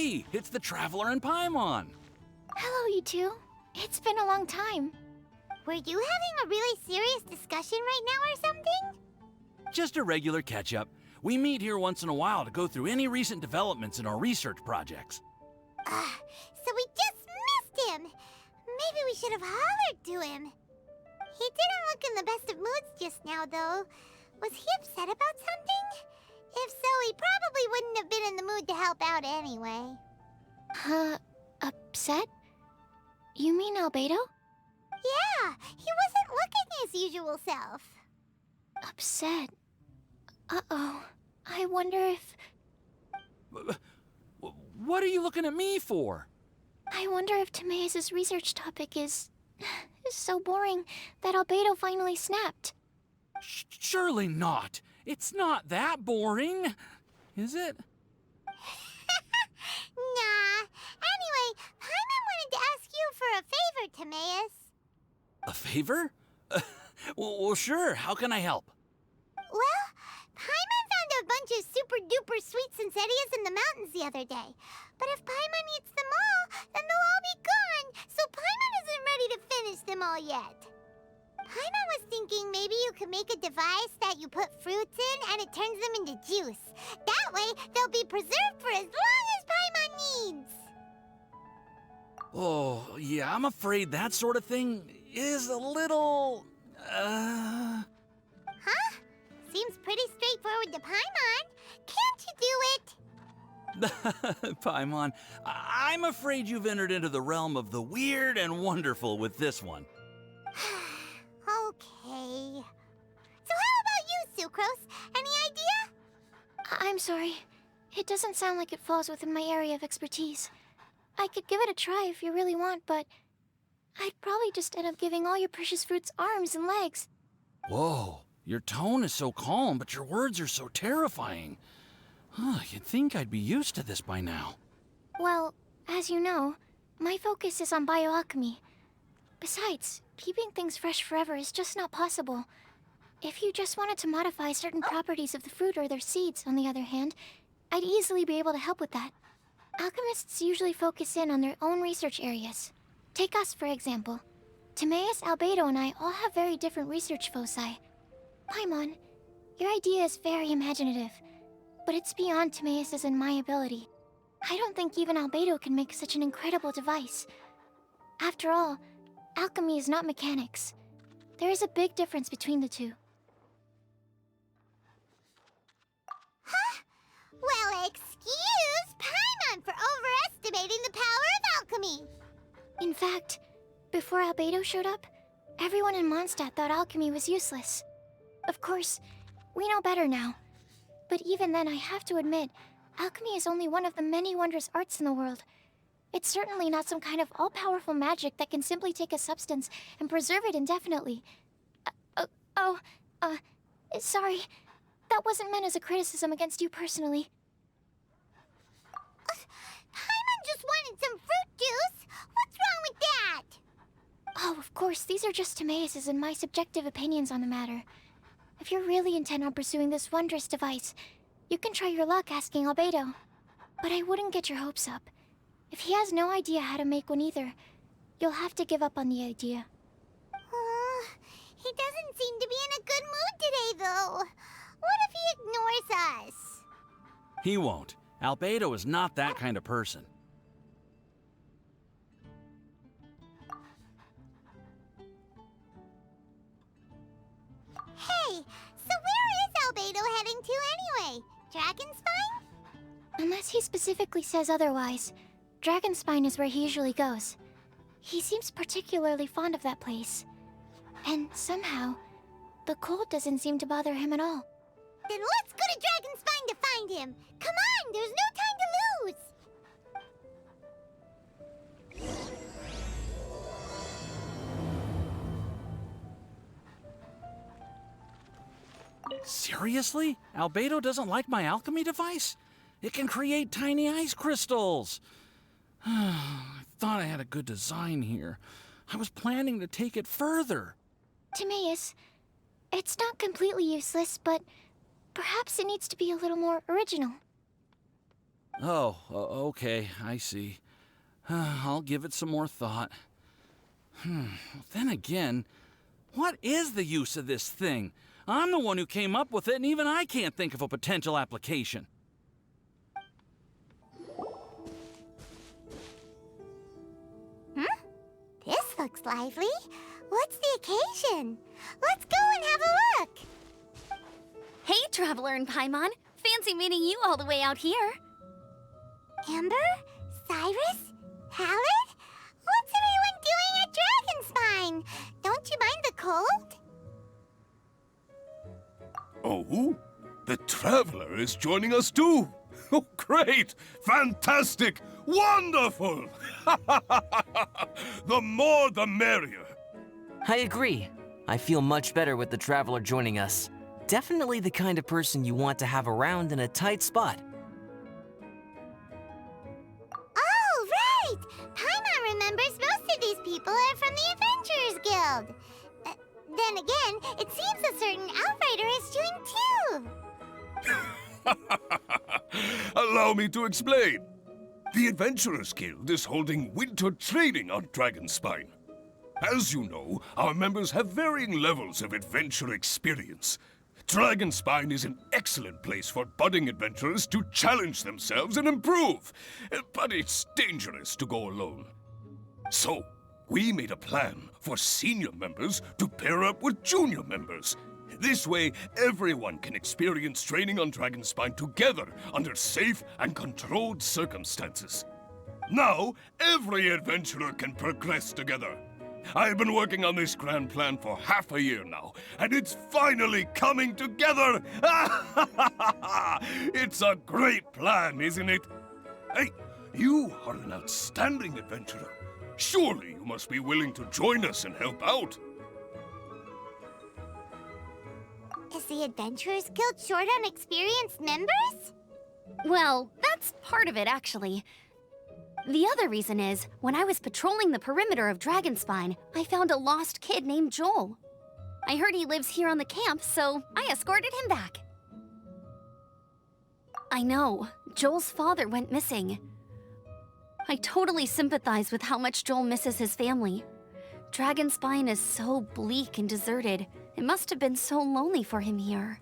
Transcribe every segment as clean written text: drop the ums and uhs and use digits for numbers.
Hey, it's the Traveler and Paimon. Hello, you two. It's been a long time. Were you having a really serious discussion right now or something? Just a regular catch-up. We meet here once in a while to go through any recent developments in our research projects. So we just missed him. Maybe we should have hollered to him. He didn't look in the best of moods just now, though. Was he upset about something? If so, he probably wouldn't have been in the mood to help out anyway. Upset? You mean Albedo? Yeah, he wasn't looking his usual self. Upset? Uh-oh. I wonder if... What are you looking at me for? I wonder if Timaeus' research topic is so boring that Albedo finally snapped. Surely not. It's not that boring, is it? Nah. Anyway, Paimon wanted to ask you for a favor, Timaeus. A favor? Well, sure. How can I help? Well, Paimon found a bunch of super-duper sweet Sincerias in the mountains the other day. But if Paimon eats them all, then they'll all be gone, so Paimon isn't ready to finish them all yet. Paimon was thinking maybe you could make a device that you put fruits in and it turns them into juice. That way, they'll be preserved for as long as Paimon needs. Oh, yeah, I'm afraid that sort of thing is a little... Huh? Seems pretty straightforward to Paimon. Can't you do it? Paimon, I'm afraid you've entered into the realm of the weird and wonderful with this one. Okay. So how about you, Sucrose? Any idea? I'm sorry. It doesn't sound like it falls within my area of expertise. I could give it a try if you really want, but I'd probably just end up giving all your precious fruits arms and legs. Whoa, your tone is so calm, but your words are so terrifying. You'd think I'd be used to this by now. Well, as you know, my focus is on bioalchemy. Besides, keeping things fresh forever is just not possible. If you just wanted to modify certain properties of the fruit or their seeds, on the other hand, I'd easily be able to help with that. Alchemists usually focus in on their own research areas. Take us, for example. Timaeus, Albedo, and I all have very different research foci. Paimon, your idea is very imaginative, but it's beyond Timaeus' and my ability. I don't think even Albedo can make such an incredible device. After all, alchemy is not mechanics. There is a big difference between the two. Huh? Well, excuse Paimon for overestimating the power of alchemy. In fact, before Albedo showed up, everyone in Mondstadt thought alchemy was useless. Of course, we know better now. But even then, I have to admit, alchemy is only one of the many wondrous arts in the world. It's certainly not some kind of all-powerful magic that can simply take a substance and preserve it indefinitely. Sorry. That wasn't meant as a criticism against you personally. Paimon just wanted some fruit juice. What's wrong with that? Oh, of course, these are just Timaeus' and my subjective opinions on the matter. If you're really intent on pursuing this wondrous device, you can try your luck asking Albedo. But I wouldn't get your hopes up. If he has no idea how to make one either, you'll have to give up on the idea. He doesn't seem to be in a good mood today, though. What if he ignores us? He won't. Albedo is not that kind of person. Hey, so where is Albedo heading to anyway? Dragonspine? Unless he specifically says otherwise, Dragonspine is where he usually goes. He seems particularly fond of that place. And somehow, the cold doesn't seem to bother him at all. Then let's go to Dragonspine to find him. Come on, there's no time to lose. Seriously? Albedo doesn't like my alchemy device? It can create tiny ice crystals. I thought I had a good design here. I was planning to take it further. Timaeus, it's not completely useless, but perhaps it needs to be a little more original. Oh, okay, I see. I'll give it some more thought. Then again, what is the use of this thing? I'm the one who came up with it, and even I can't think of a potential application. This looks lively. What's the occasion? Let's go and have a look. Hey, Traveler and Paimon. Fancy meeting you all the way out here. Amber? Cyrus? Halid? What's everyone doing at Dragonspine? Don't you mind the cold? Oh, the Traveler is joining us too. Oh, great! Fantastic! Wonderful! The more the merrier. I agree. I feel much better with the Traveler joining us. Definitely the kind of person you want to have around in a tight spot. Oh, right! Paimon remembers most of these people are from the Adventurers Guild. Then again, it seems a certain Outrider is doing too. Allow me to explain. The Adventurers Guild is holding winter training on Dragonspine. As you know, our members have varying levels of adventure experience. Dragonspine is an excellent place for budding adventurers to challenge themselves and improve, but it's dangerous to go alone. So, we made a plan for senior members to pair up with junior members. This way, everyone can experience training on Dragonspine together under safe and controlled circumstances. Now, every adventurer can progress together. I've been working on this grand plan for half a year now, and it's finally coming together! It's a great plan, isn't it? Hey, you are an outstanding adventurer. Surely you must be willing to join us and help out. Is the Adventurers Guild short on experienced members? Well, that's part of it, actually. The other reason is, when I was patrolling the perimeter of Dragonspine, I found a lost kid named Joel. I heard he lives here on the camp, so I escorted him back. I know, Joel's father went missing. I totally sympathize with how much Joel misses his family. Dragonspine is so bleak and deserted. It must have been so lonely for him here.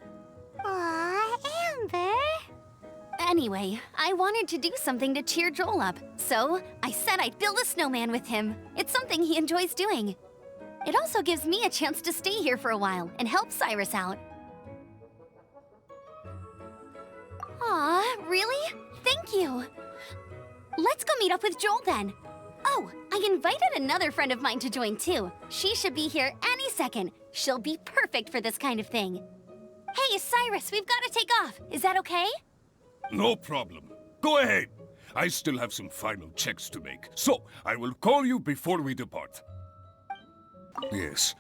Aw, Amber. Anyway, I wanted to do something to cheer Joel up, so I said I'd build a snowman with him. It's something he enjoys doing. It also gives me a chance to stay here for a while and help Cyrus out. Aw, really? Thank you. Let's go meet up with Joel then. Oh, I invited another friend of mine to join too. She should be here any second. She'll be perfect for this kind of thing. Hey, Cyrus, we've got to take off. Is that okay? No problem. Go ahead. I still have some final checks to make, so I will call you before we depart. Yes.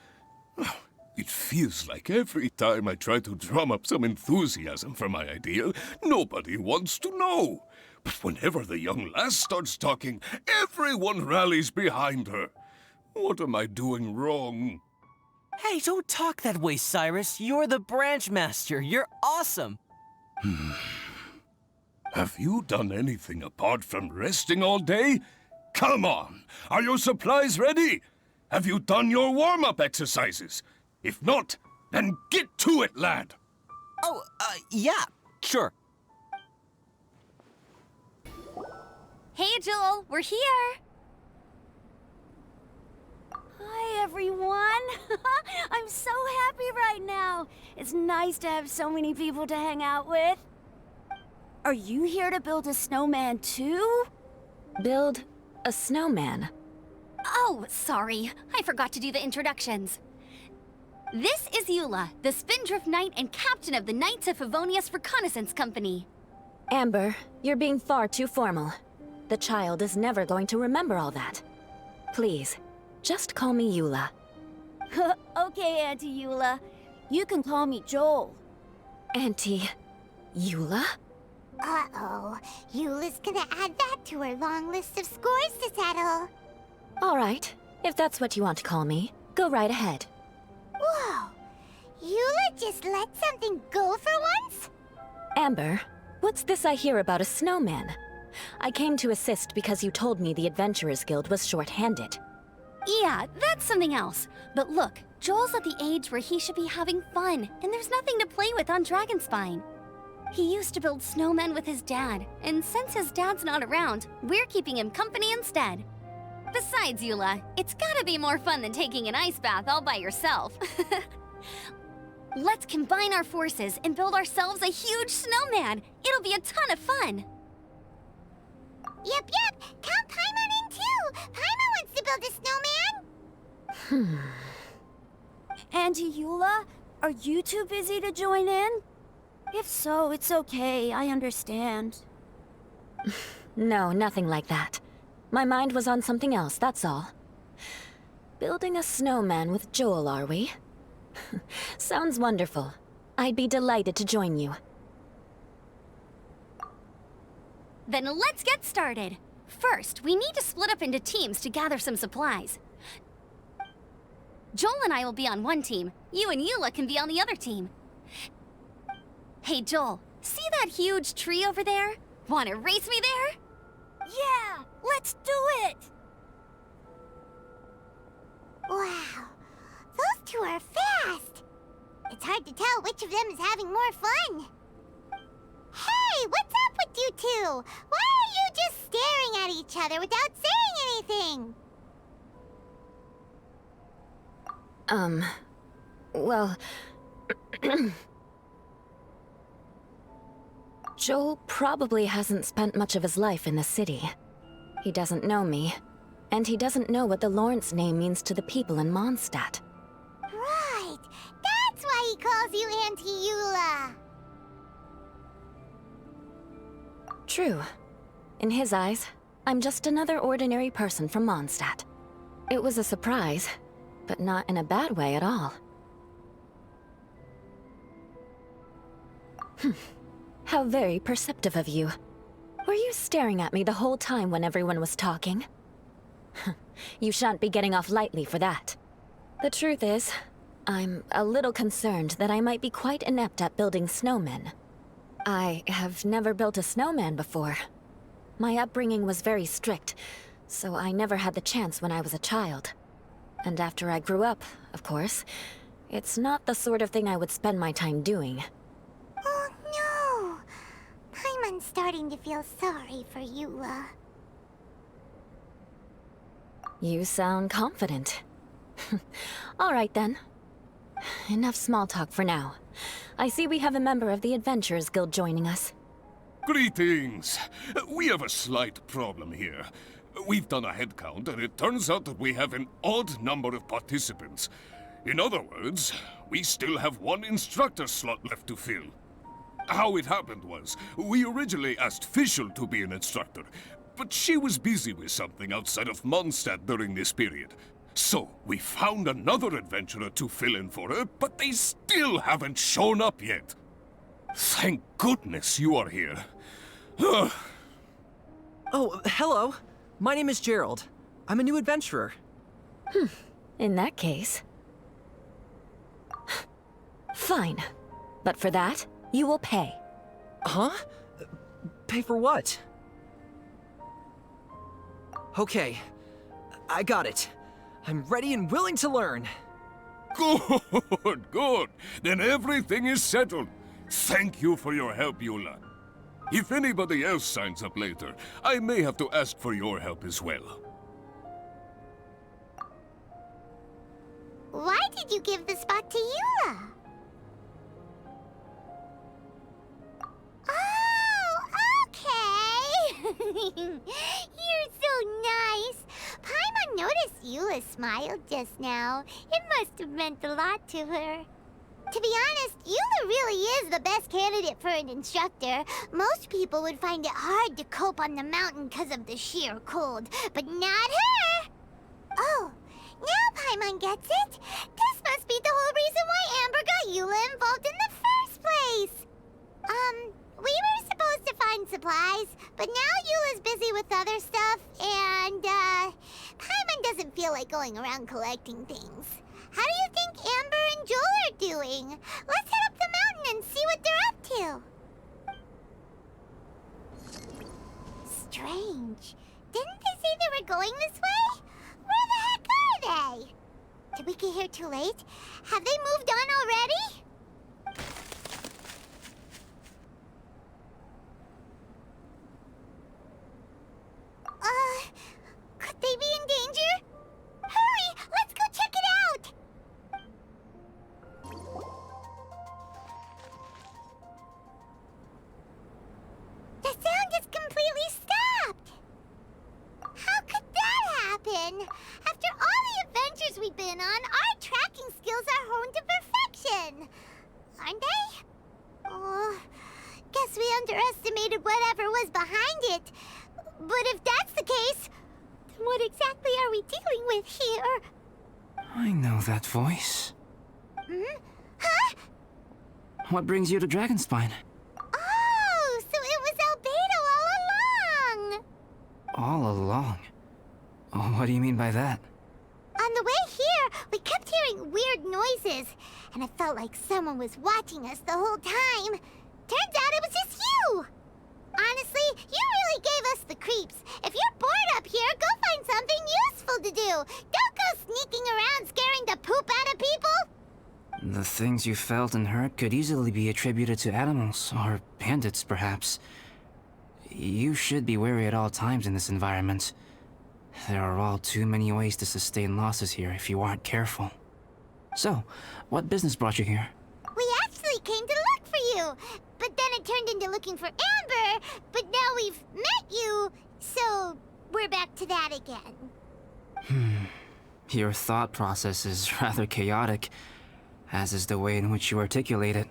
It feels like every time I try to drum up some enthusiasm for my idea, nobody wants to know. But whenever the young lass starts talking, everyone rallies behind her. What am I doing wrong? Hey, don't talk that way, Cyrus. You're the branch master. You're awesome. Have you done anything apart from resting all day? Come on! Are your supplies ready? Have you done your warm-up exercises? If not, then get to it, lad! Oh, yeah, sure. Hey, Joel, we're here. Hi, everyone. I'm so happy right now. It's nice to have so many people to hang out with. Are you here to build a snowman too? Build a snowman? Oh, sorry. I forgot to do the introductions. This is Eula, the Spindrift Knight and captain of the Knights of Favonius Reconnaissance Company. Amber, you're being far too formal. The child is never going to remember all that. Please, just call me Eula. Okay, Auntie Eula. You can call me Joel. Auntie Eula? Uh-oh. Eula's gonna add that to her long list of scores to settle. All right, if that's what you want to call me, go right ahead. Whoa! Eula just let something go for once? Amber, what's this I hear about a snowman? I came to assist because you told me the Adventurers Guild was short-handed. Yeah, that's something else. But look, Joel's at the age where he should be having fun, and there's nothing to play with on Dragonspine. He used to build snowmen with his dad, and since his dad's not around, we're keeping him company instead. Besides, Eula, it's gotta be more fun than taking an ice bath all by yourself. Let's combine our forces and build ourselves a huge snowman. It'll be a ton of fun. Yep. Count Paimon in too. Paimon wants to build a snowman. Auntie Eula, are you too busy to join in? If so, it's okay. I understand. No, nothing like that. My mind was on something else, that's all. Building a snowman with Joel, are we? Sounds wonderful. I'd be delighted to join you. Then let's get started. First, we need to split up into teams to gather some supplies. Joel and I will be on one team. You and Eula can be on the other team. Hey, Joel, see that huge tree over there? Wanna race me there? Yeah, let's do it! Wow, those two are fast. It's hard to tell which of them is having more fun. Hey, what's up with you two? Why are you just staring at each other without saying anything? Well... Joel probably hasn't spent much of his life in the city. He doesn't know me, and he doesn't know what the Lawrence name means to the people in Mondstadt. Right, that's why he calls you Auntie Eula. True. In his eyes, I'm just another ordinary person from Mondstadt. It was a surprise, but not in a bad way at all. How very perceptive of you. Were you staring at me the whole time when everyone was talking? You shan't be getting off lightly for that. The truth is, I'm a little concerned that I might be quite inept at building snowmen. I have never built a snowman before. My upbringing was very strict, so I never had the chance when I was a child. And after I grew up, of course, it's not the sort of thing I would spend my time doing. Oh no! Paimon's starting to feel sorry for Eula. You sound confident. All right then. Enough small talk for now. I see we have a member of the Adventurers Guild joining us. Greetings. We have a slight problem here. We've done a head count, and it turns out that we have an odd number of participants. In other words, we still have one instructor slot left to fill. How it happened was, we originally asked Fischl to be an instructor, but she was busy with something outside of Mondstadt during this period. So, we found another adventurer to fill in for her, but they still haven't shown up yet. Thank goodness you are here. Oh, hello. My name is Gerald. I'm a new adventurer. In that case... Fine. But for that, you will pay. Huh? Pay for what? Okay. I got it. I'm ready and willing to learn. Good, good. Then everything is settled. Thank you for your help, Eula. If anybody else signs up later, I may have to ask for your help as well. Why did you give the spot to Eula? Oh, okay. You're so nice. Paimon noticed Eula smiled just now. It must have meant a lot to her. To be honest, Eula really is the best candidate for an instructor. Most people would find it hard to cope on the mountain because of the sheer cold, but not her! Oh, now Paimon gets it. This must be the whole reason why Amber got Eula involved in the first place. We were supposed to find supplies, but now Eula's busy with other stuff, and, Paimon doesn't feel like going around collecting things. How do you think Amber and Joel are doing? Let's head up the mountain and see what they're up to. strange. Didn't they say they were going this way? Where the heck are they? Did we get here too late? Have they moved on already? Could they be in danger? Hurry! Let's go check it out! The sound is completely stopped! How could that happen? After all the adventures we've been on, our tracking skills are honed to perfection. Aren't they? Oh, guess we underestimated whatever was behind it. But if that's the case, then what exactly are we dealing with here? I know that voice. Hmm? Huh? What brings you to Dragonspine? Oh, so it was Albedo all along! All along? Oh, what do you mean by that? On the way here, we kept hearing weird noises, and it felt like someone was watching us the whole time. Turns out it was just you! Honestly, you really gave us the creeps. If you're bored up here, go find something useful to do. Don't go sneaking around scaring the poop out of people. The things you felt and heard could easily be attributed to animals, or bandits, perhaps. You should be wary at all times in this environment. There are all too many ways to sustain losses here if you aren't careful. So, what business brought you here? We actually came to look for you, but then it turned into looking for Amber, but now we've met you, so we're back to that again. Your thought process is rather chaotic, as is the way in which you articulate it.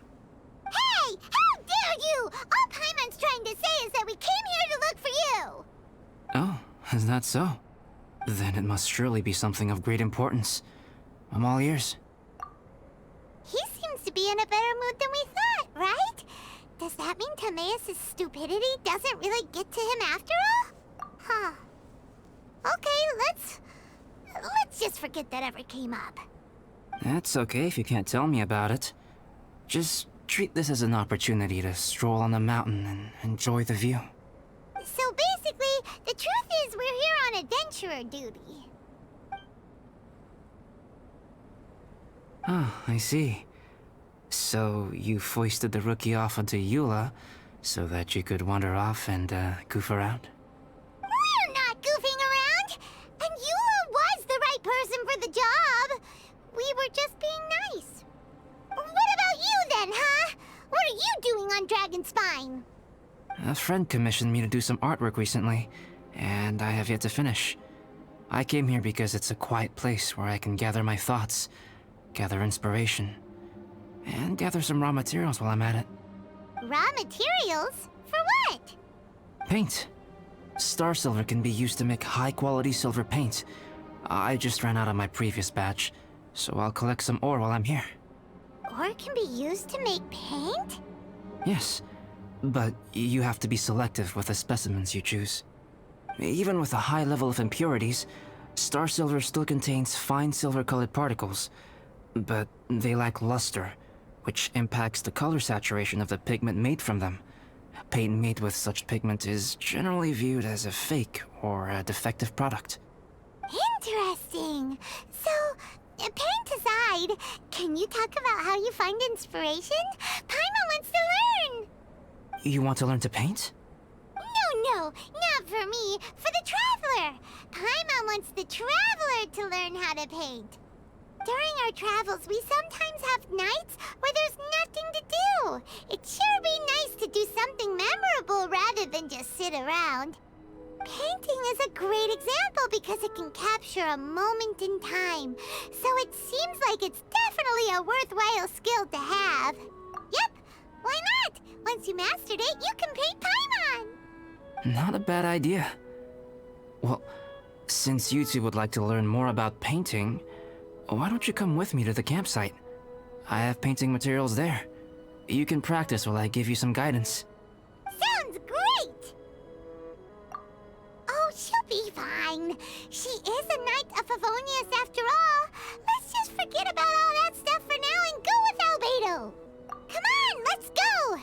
Hey! How dare you! All Paimon's trying to say is that we came here to look for you! Oh, is that so? Then it must surely be something of great importance. I'm all ears. He seems to be in a better mood than we thought, right? Does that mean Timaeus' stupidity doesn't really get to him after all? Huh. Okay, let's just forget that ever came up. That's okay if you can't tell me about it. Just treat this as an opportunity to stroll on the mountain and enjoy the view. So basically, the truth is we're here on adventurer duty. Ah, I see. So you foisted the rookie off onto Eula so that you could wander off and goof around? We're not goofing around! And Eula was the right person for the job! We were just being nice. What about you then, huh? What are you doing on Dragonspine? A friend commissioned me to do some artwork recently, and I have yet to finish. I came here because it's a quiet place where I can gather my thoughts, gather inspiration, and gather some raw materials while I'm at it. Raw materials? For what? Paint. Star silver can be used to make high-quality silver paint. I just ran out of my previous batch, so I'll collect some ore while I'm here. Ore can be used to make paint? Yes, but you have to be selective with the specimens you choose. Even with a high level of impurities, star silver still contains fine silver-colored particles, but they lack luster, which impacts the color saturation of the pigment made from them. Paint made with such pigment is generally viewed as a fake or a defective product. Interesting. So, paint aside, can you talk about how you find inspiration? Paimon wants to learn! You want to learn to paint? No, not for me. For the Traveler. Paimon wants the Traveler to learn how to paint. During our travels, we sometimes have nights where there's nothing to do. It'd sure be nice to do something memorable rather than just sit around. Painting is a great example because it can capture a moment in time. So it seems like it's definitely a worthwhile skill to have. Yep, why not? Once you mastered it, you can paint Paimon. Not a bad idea. Well, since you two would like to learn more about painting, why don't you come with me to the campsite? I have painting materials there. You can practice while I give you some guidance. Sounds great! Oh, she'll be fine. She is a Knight of Favonius after all. Let's just forget about all that stuff for now and go with Albedo. Come on, let's go!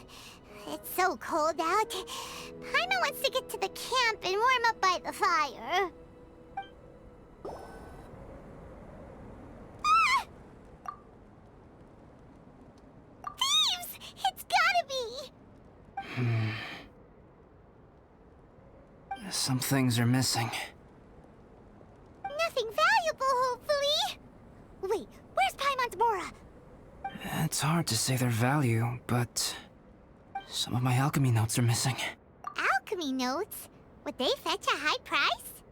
It's so cold out. Paimon wants to get to the camp, and the fire. Thieves! It's gotta be! Some things are missing. Nothing valuable, hopefully. Wait, where's Paimon's Mora? It's hard to say their value, but some of my alchemy notes are missing. Alchemy notes? Would they fetch a high price?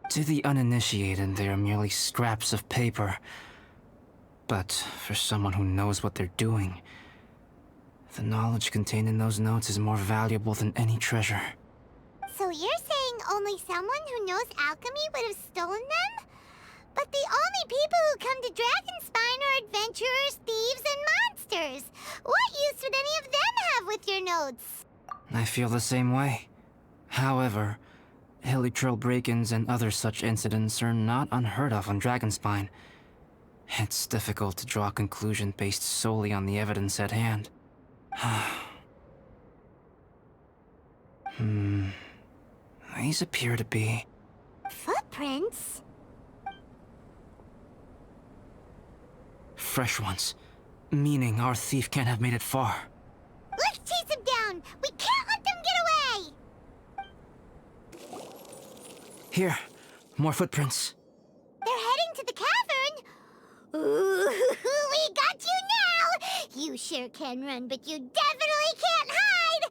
To the uninitiated, they are merely scraps of paper. But for someone who knows what they're doing, the knowledge contained in those notes is more valuable than any treasure. So you're saying only someone who knows alchemy would have stolen them? But the only people who come to Dragonspine are adventurers, thieves, and monsters. What use would any of them have with your notes? I feel the same way. However, hilly trail break-ins and other such incidents are not unheard of on Dragonspine. It's difficult to draw a conclusion based solely on the evidence at hand. These appear to be... Footprints? fresh ones. Meaning our thief can't have made it far. Let's chase him down! We can't let them get away! Here, more footprints. They're heading to the cavern! Ooh, we got you now! You sure can run, but you definitely can't hide!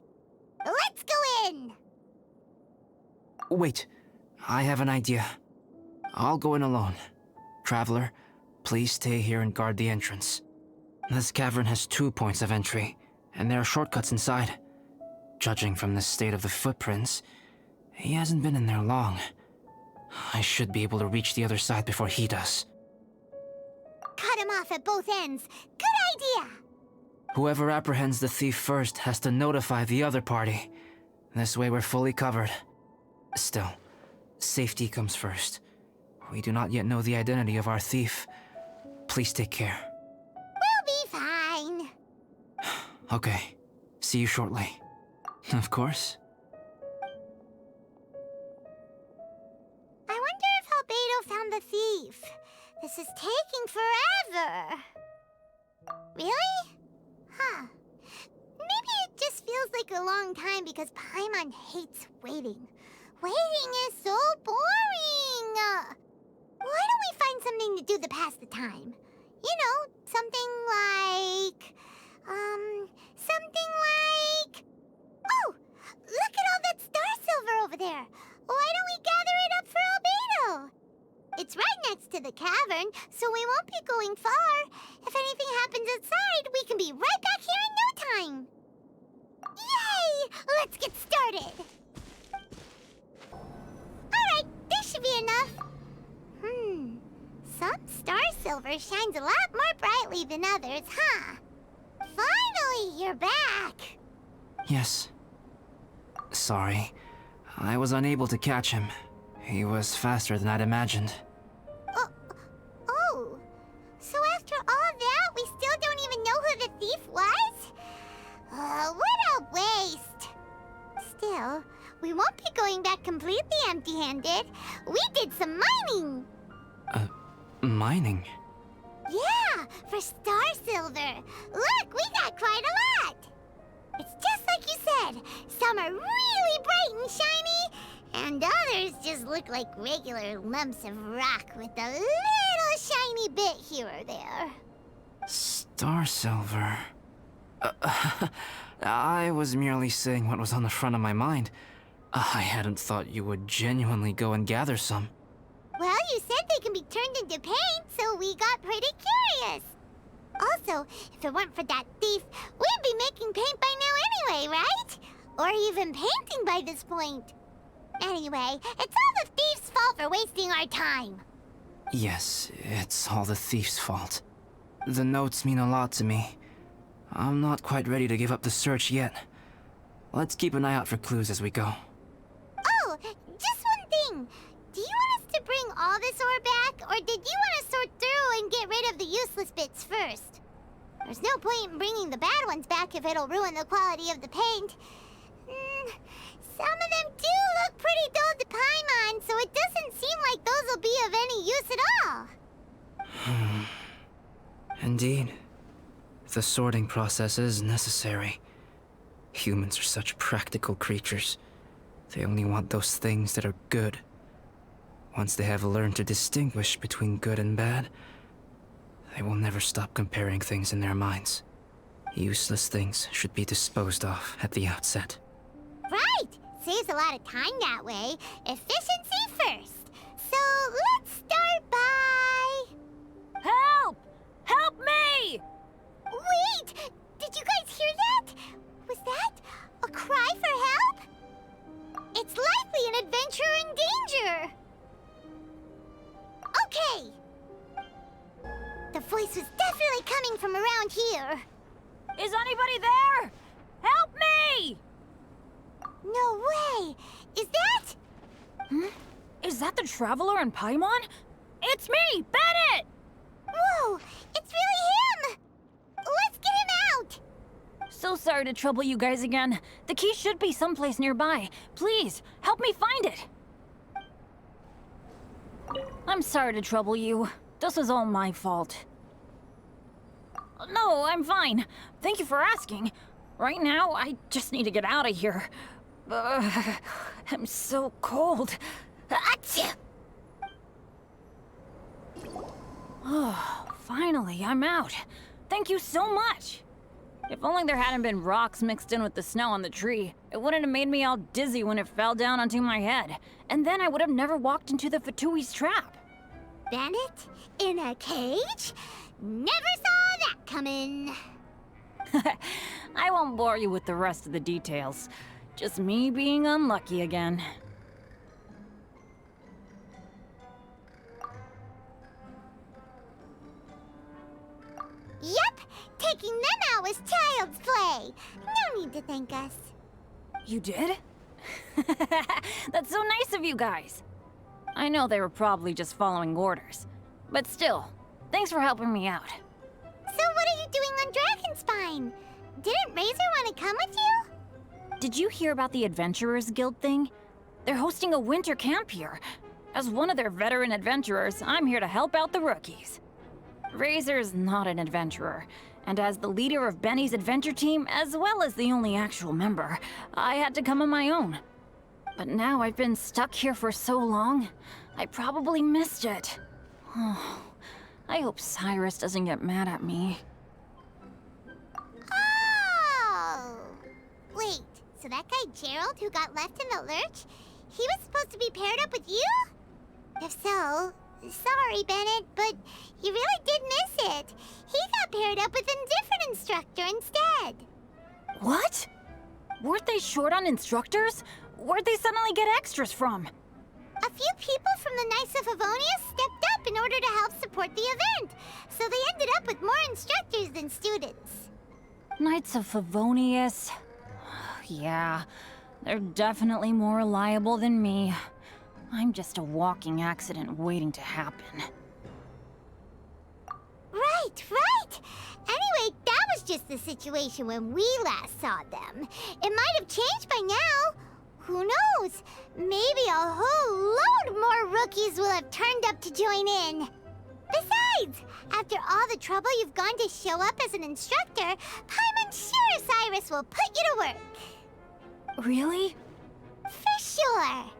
Let's go in! Wait, I have an idea. I'll go in alone. Traveler, please stay here and guard the entrance. This cavern has 2 points of entry, and there are shortcuts inside. Judging from the state of the footprints, he hasn't been in there long. I should be able to reach the other side before he does. Cut him off at both ends. Good idea! Whoever apprehends the thief first has to notify the other party. This way we're fully covered. Still, safety comes first. We do not yet know the identity of our thief. Please take care. We'll be fine. Okay. See you shortly. Of course. I wonder if Albedo found the thief. This is taking forever. Really? Huh. Maybe it just feels like a long time because Paimon hates waiting. Waiting is so boring! Why don't we find something to do to pass the time? You know, something like... Oh! Look at all that star silver over there! Why don't we gather it up for Albedo? It's right next to the cavern, so we won't be going far. If anything happens outside, we can be right back here in no time. Yay! Let's get started! Alright, this should be enough. Some star silver shines a lot more brightly than others, huh? Finally, you're back! Yes. Sorry. I was unable to catch him. He was faster than I'd imagined. Oh. So after all that, we still don't even know who the thief was? What a waste! Still, we won't be going back completely empty-handed. We did some mining! Mining? Yeah, for star silver. Look, we got quite a lot! It's just like you said. Some are really bright and shiny, and others just look like regular lumps of rock with a little shiny bit here or there. Star silver. I was merely saying what was on the front of my mind. I hadn't thought you would genuinely go and gather some. Well, you said they can be turned into paint, so we got pretty curious. Also, if it weren't for that thief, we'd be making paint by now anyway, right? Or even painting by this point. Anyway, it's all the thief's fault for wasting our time. Yes, it's all the thief's fault. The notes mean a lot to me. I'm not quite ready to give up the search yet. Let's keep an eye out for clues as we go. Oh, just one thing. Do you want us to bring all this ore back, or did you want to sort through and get rid of the useless bits first? There's no point in bringing the bad ones back if it'll ruin the quality of the paint. Some of them do look pretty dull to Paimon, Indeed. The sorting process is necessary. Humans are such practical creatures. They only want those things that are good. Once they have learned to distinguish between good and bad, they will never stop comparing things in their minds. Useless things should be disposed of at the outset. Right! Saves a lot of time that way. Efficiency first. So let's start by... Help! Help me! Wait! Did you guys hear that? Was that a cry for help? It's likely an adventurer in danger. Okay. The voice was definitely coming from around here. Is anybody there? Help me! No way! Is that... Is that the Traveler in Paimon? It's me, Bennett! Whoa! It's really him! Let's get him out! So sorry to trouble you guys again. The key should be someplace nearby. Please, help me find it. I'm sorry to trouble you. This was all my fault. No, I'm fine. Thank you for asking. Right now, I just need to get out of here. I'm so cold. Achoo! Oh, finally, I'm out. Thank you so much. If only there hadn't been rocks mixed in with the snow on the tree, it wouldn't have made me all dizzy when it fell down onto my head. And then I would have never walked into the Fatui's trap. Bennett? In a cage? Never saw that coming. I won't bore you with the rest of the details. Just me being unlucky again. Yep, taking them out was child's play. No need to thank us. You did? That's so nice of you guys. I know they were probably just following orders. But still, thanks for helping me out. So what are you doing on Dragonspine? Didn't Razor want to come with you? Did you hear about the Adventurers Guild thing? They're hosting a winter camp here. As one of their veteran adventurers, I'm here to help out the rookies. Razor's not an adventurer, and as the leader of Benny's adventure team, as well as the only actual member, I had to come on my own. But now I've been stuck here for so long, I probably missed it. Oh, I hope Cyrus doesn't get mad at me. Oh! Wait, so that guy Gerald who got left in the lurch, he was supposed to be paired up with you? If so, sorry, Bennett, but you really did miss it. He got paired up with a different instructor instead. What? Weren't they short on instructors? Where'd they suddenly get extras from? A few people from the Knights of Favonius stepped up in order to help support the event, so they ended up with more instructors than students. Knights of Favonius? Yeah, they're definitely more reliable than me. I'm just a walking accident waiting to happen. Right, right! Anyway, that was just the situation when we last saw them. It might have changed by now. Who knows? Maybe a whole load more rookies will have turned up to join in. Besides, after all the trouble you've gone to show up as an instructor, Paimon's sure Cyrus will put you to work. Really? For sure.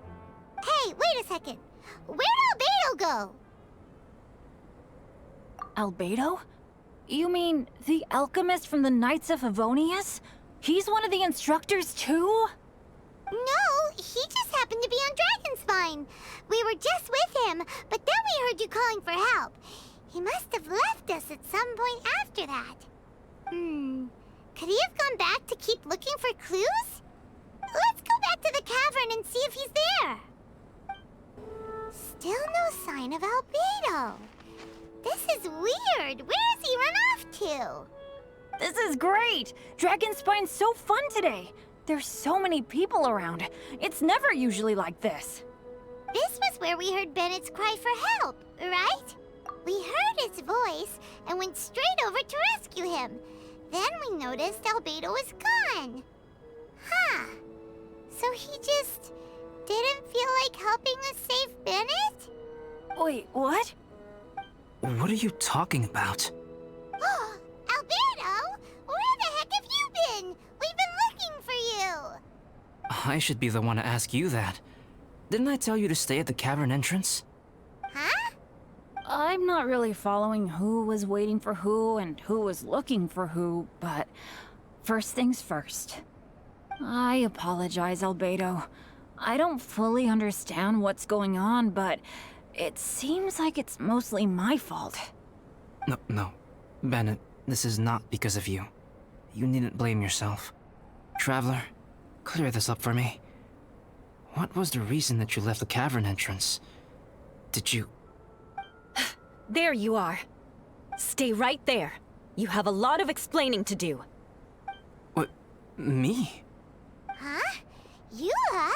Hey, wait a second. Where'd Albedo go? Albedo? You mean the alchemist from the Knights of Favonius? He's one of the instructors too? No, he just happened to be on Dragonspine. We were just with him, but then we heard you calling for help. He must have left us at some point after that. Could he have gone back to keep looking for clues? Let's go back to the cavern and see if he's there. Still no sign of Albedo. This is weird. Where has he run off to? This is great! Dragonspine's so fun today! There's so many people around. It's never usually like this. This was where we heard Bennett's cry for help, right? We heard his voice and went straight over to rescue him. Then we noticed Albedo was gone. Huh. So he just didn't feel like helping us save Bennett? Wait, what? What are you talking about? I should be the one to ask you that. Didn't I tell you to stay at the cavern entrance? Huh? I'm not really following who was waiting for who and who was looking for who, but first things first. I apologize, Albedo. I don't fully understand what's going on, but it seems like it's mostly my fault. No. Bennett, this is not because of you. You needn't blame yourself. Traveler, clear this up for me. What was the reason that you left the cavern entrance? Did you... There you are. Stay right there. You have a lot of explaining to do. What? Me? Huh? Eula?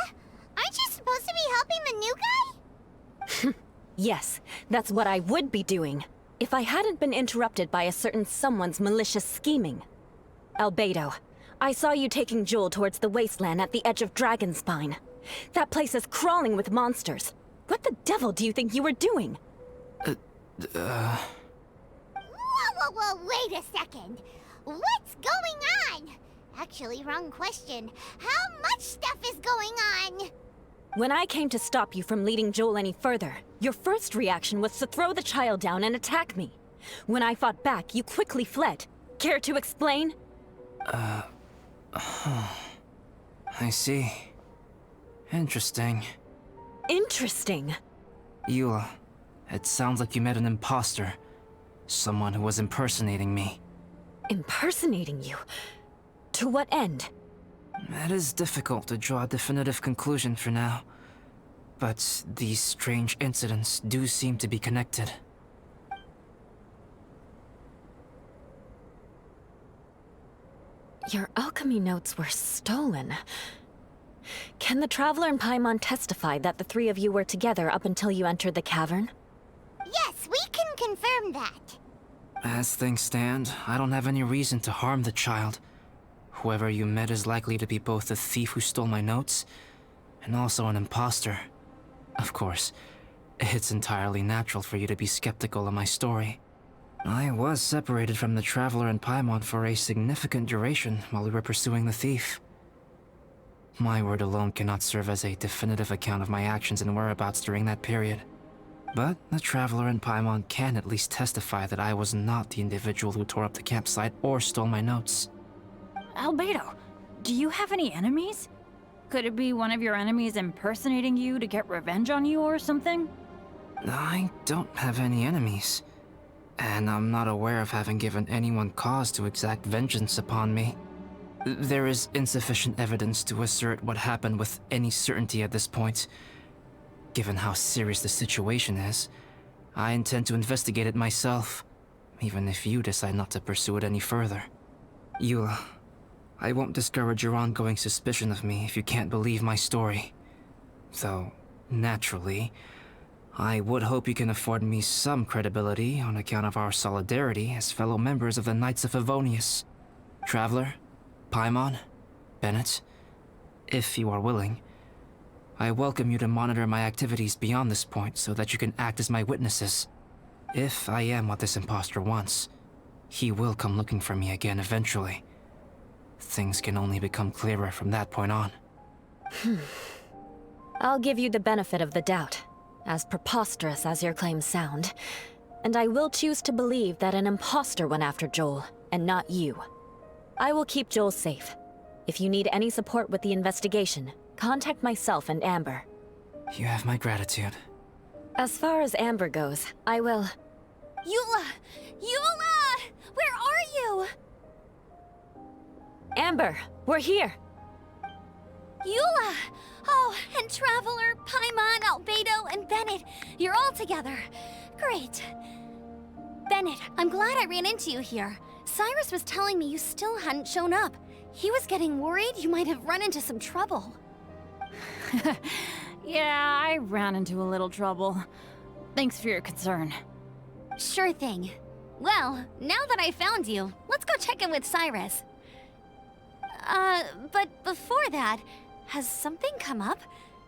Aren't you supposed to be helping the new guy? Yes, that's what I would be doing, if I hadn't been interrupted by a certain someone's malicious scheming. Albedo, I saw you taking Joel towards the wasteland at the edge of Dragonspine. That place is crawling with monsters. What the devil do you think you were doing? Whoa, wait a second. What's going on? Actually, wrong question. How much stuff is going on? When I came to stop you from leading Joel any further, your first reaction was to throw the child down and attack me. When I fought back, you quickly fled. Care to explain? I see. Interesting. Interesting. Eula, it sounds like you met an imposter. Someone who was impersonating me. Impersonating you? To what end? It is difficult to draw a definitive conclusion for now. But these strange incidents do seem to be connected. Your alchemy notes were stolen. Can the Traveler and Paimon testify that the three of you were together up until you entered the cavern? Yes, we can confirm that. As things stand, I don't have any reason to harm the child. Whoever you met is likely to be both the thief who stole my notes, and also an imposter. Of course, it's entirely natural for you to be skeptical of my story. I was separated from the Traveler and Paimon for a significant duration while we were pursuing the thief. My word alone cannot serve as a definitive account of my actions and whereabouts during that period. But the Traveler and Paimon can at least testify that I was not the individual who tore up the campsite or stole my notes. Albedo, do you have any enemies? Could it be one of your enemies impersonating you to get revenge on you or something? I don't have any enemies. And I'm not aware of having given anyone cause to exact vengeance upon me. There is insufficient evidence to assert what happened with any certainty at this point. Given how serious the situation is, I intend to investigate it myself, even if you decide not to pursue it any further. Eula, I won't discourage your ongoing suspicion of me if you can't believe my story. Though, naturally, I would hope you can afford me some credibility on account of our solidarity as fellow members of the Knights of Favonius. Traveler, Paimon, Bennett, if you are willing, I welcome you to monitor my activities beyond this point so that you can act as my witnesses. If I am what this imposter wants, he will come looking for me again eventually. Things can only become clearer from that point on. I'll give you the benefit of the doubt, as preposterous as your claims sound. And I will choose to believe that an imposter went after Joel, and not you. I will keep Joel safe. If you need any support with the investigation, contact myself and Amber. You have my gratitude. As far as Amber goes, I will... Eula! Eula! Where are you? Amber, we're here! Eula! Oh, and Traveler, Paimon, Albedo, and Bennett. You're all together. Great. Bennett, I'm glad I ran into you here. Cyrus was telling me you still hadn't shown up. He was getting worried you might have run into some trouble. Yeah, I ran into a little trouble. Thanks for your concern. Sure thing. Well, now that I found you, let's go check in with Cyrus. But before that, has something come up?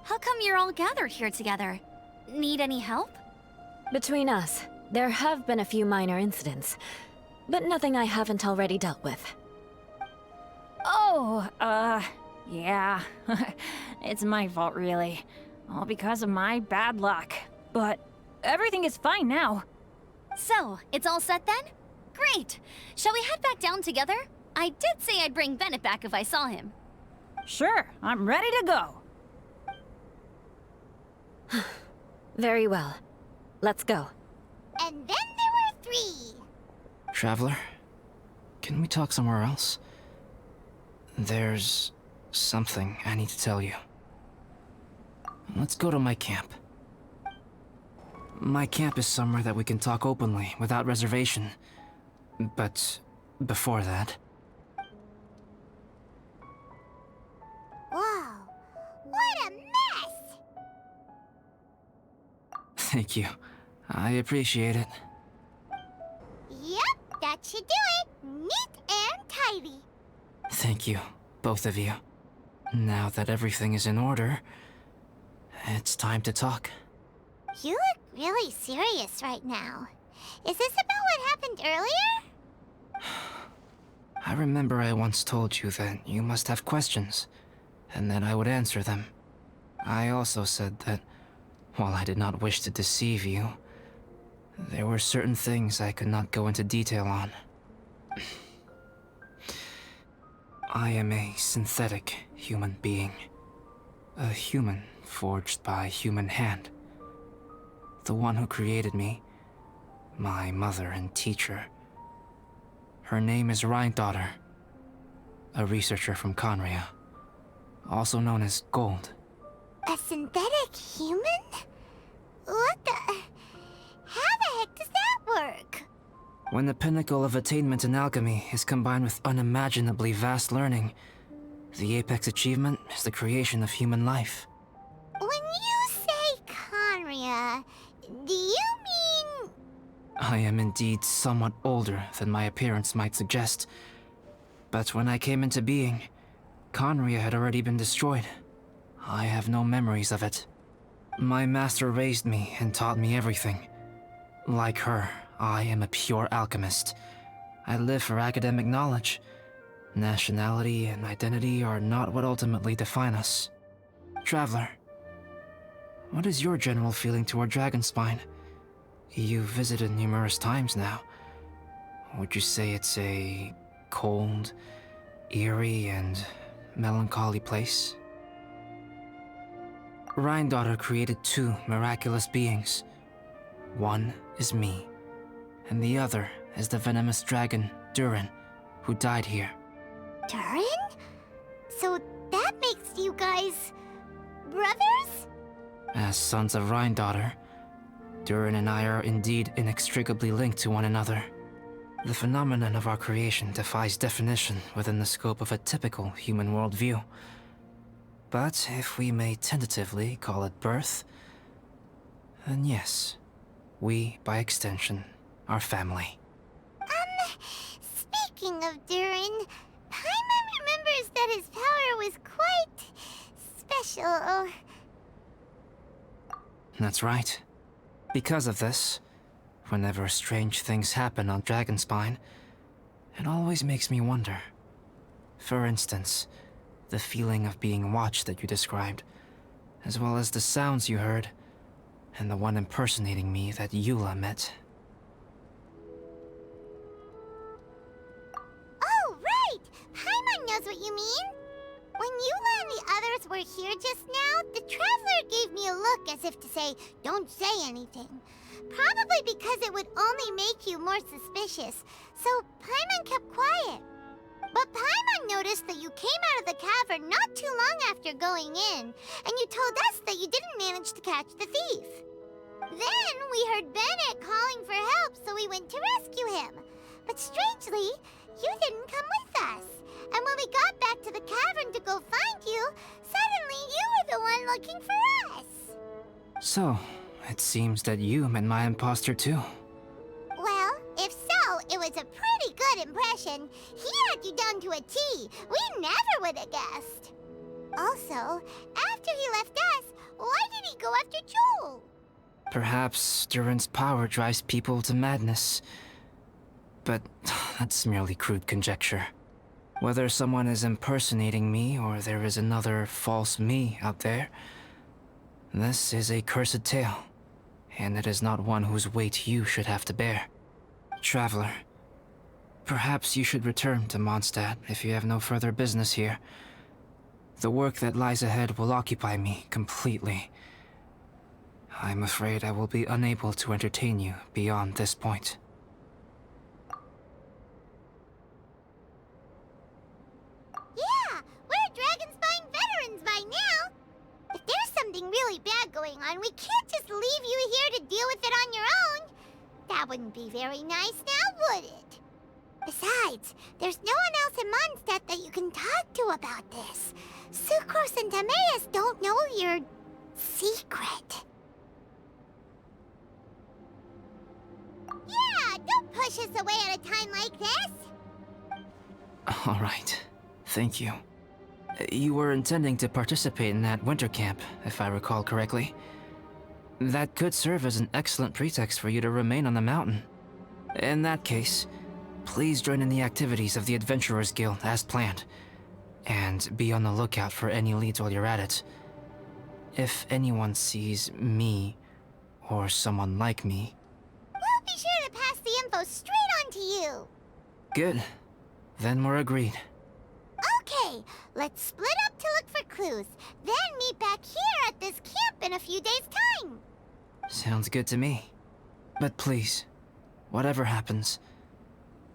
How come you're all gathered here together? Need any help? Between us, there have been a few minor incidents, but nothing I haven't already dealt with. Oh, Yeah, it's my fault, really. All because of my bad luck. But everything is fine now. So, it's all set then? Great! Shall we head back down together? I did say I'd bring Bennett back if I saw him. Sure, I'm ready to go. Very well. Let's go. And then there were 3. Traveler, can we talk somewhere else? There's something I need to tell you. Let's go to my camp. My camp is somewhere that we can talk openly, without reservation. But before that... Whoa, what a mess! Thank you. I appreciate it. Yep, that should do it. Neat and tidy. Thank you, both of you. Now that everything is in order, it's time to talk. You look really serious right now. Is this about what happened earlier? I remember I once told you that you must have questions, and that I would answer them. I also said that, while I did not wish to deceive you, there were certain things I could not go into detail on. I am a synthetic human being. A human forged by human hand. The one who created me, my mother and teacher. Her name is Rhine-daughter, a researcher from Conria, also known as Gold. A synthetic human? What the... How the heck does that work? When the pinnacle of attainment in alchemy is combined with unimaginably vast learning, the apex achievement is the creation of human life. When you say Conria, do you mean... I am indeed somewhat older than my appearance might suggest. But when I came into being, Conria had already been destroyed. I have no memories of it. My master raised me and taught me everything. Like her, I am a pure alchemist. I live for academic knowledge. Nationality and identity are not what ultimately define us. Traveler, what is your general feeling toward Dragonspine? You've visited numerous times now. Would you say it's a cold, eerie, and melancholy place? Rhine-daughter created 2 miraculous beings. One is me, and the other is the venomous dragon, Durin, who died here. Durin? So that makes you guys... brothers? As sons of Rhine-daughter, Durin and I are indeed inextricably linked to one another. The phenomenon of our creation defies definition within the scope of a typical human worldview. But if we may tentatively call it birth, then yes, we, by extension, are family. Speaking of Durin, Paimon remembers that his power was quite... special. That's right. Because of this, whenever strange things happen on Dragonspine, it always makes me wonder. For instance, the feeling of being watched that you described, as well as the sounds you heard, and the one impersonating me that Eula met. Oh, right! Paimon knows what you mean! When Eula and the others were here just now, the Traveler gave me a look as if to say, don't say anything. Probably because it would only make you more suspicious, so Paimon kept quiet. But Paimon noticed that you came out of the cavern not too long after going in, and you told us that you didn't manage to catch the thief. Then we heard Bennett calling for help, so we went to rescue him. But strangely, you didn't come with us. And when we got back to the cavern to go find you, suddenly you were the one looking for us. So, it seems that you met my imposter too. Well, if so, it was a pretty good impression. He had you down to a T. We never would have guessed. Also, after he left us, why did he go after Joel? Perhaps Durin's power drives people to madness. But that's merely crude conjecture. Whether someone is impersonating me or there is another false me out there, this is a cursed tale, and it is not one whose weight you should have to bear. Traveler, perhaps you should return to Mondstadt if you have no further business here. The work that lies ahead will occupy me completely. I'm afraid I will be unable to entertain you beyond this point. Yeah, we're Dragonspine veterans by now. If there's something really bad going on, we can't just leave you here to deal with it on your own. That wouldn't be very nice now, would it? Besides, there's no one else in Mondstadt that you can talk to about this. Sucrose and Timaeus don't know your secret. Yeah, don't push us away at a time like this. All right. Thank you. You were intending to participate in that winter camp, if I recall correctly. That could serve as an excellent pretext for you to remain on the mountain. In that case, please join in the activities of the Adventurers Guild as planned, and be on the lookout for any leads while you're at it. If anyone sees me, or someone like me... We'll be sure to pass the info straight on to you. Good. Then we're agreed. Okay, let's split up to look for clues, then meet back here at this camp in a few days' time. Sounds good to me. But please, whatever happens,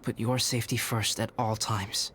put your safety first at all times.